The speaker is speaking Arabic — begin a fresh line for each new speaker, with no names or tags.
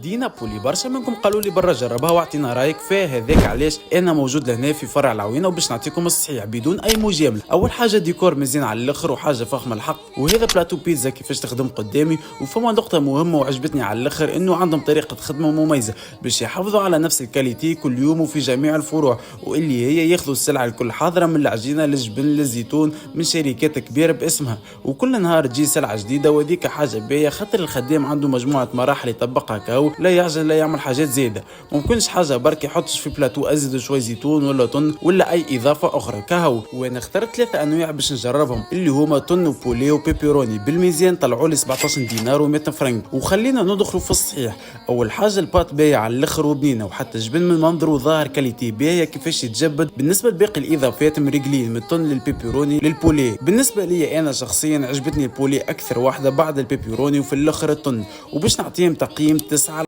دي نابولي. برشا منكم قالوا لي برا جربها واعطينا رايك فيها، هذاك علاش انا موجود لهنا في فرع العوينه وباش نعطيكم الصحيح بدون اي مجامله. اول حاجه ديكور مزيان على الاخر وحاجه فخمه الحق، وهذا بلاتو بيتزا كيفاش تخدم قدامي. وفما نقطه مهمه وعجبتني على الاخر، انه عندهم طريقه خدمه مميزه باش يحافظوا على نفس الكاليتي كل يوم وفي جميع الفروع، واللي هي ياخذوا السلعه الكل حاضره من العجينه للجبن للزيتون من شركات كبيره باسمها، وكل نهار تجي سلعه جديده. وذيك حاجه باهيه خاطر الخدام عنده مجموعه مراحل يطبقها كاو، لا يعجل لا يعمل حاجات زايده. ممكنش حاجه برك يحطش في بلاتو ازيد شوي زيتون ولا طن ولا اي اضافه اخرى كهو. وانا اخترت 3 انواع باش نجربهم اللي هما طن وبولي وبيبيروني. بالميزان طلعوا لي 17 دينار و100 فرنك. وخلينا ندخلوا في الصحيح. اول حاجه الباط باهيه على الاخر وبنينه، وحتى جبن من منظر وظاهر كاليتي باهيه كيفاش يتجبد. بالنسبه لباقي الاضافات مرقلين من الطن للبيبيروني للبولي. بالنسبه لي انا شخصيا عجبتني البولي اكثر واحده بعد البيبيروني، وفي الاخر الطن. وباش نعطيهم تقييم 9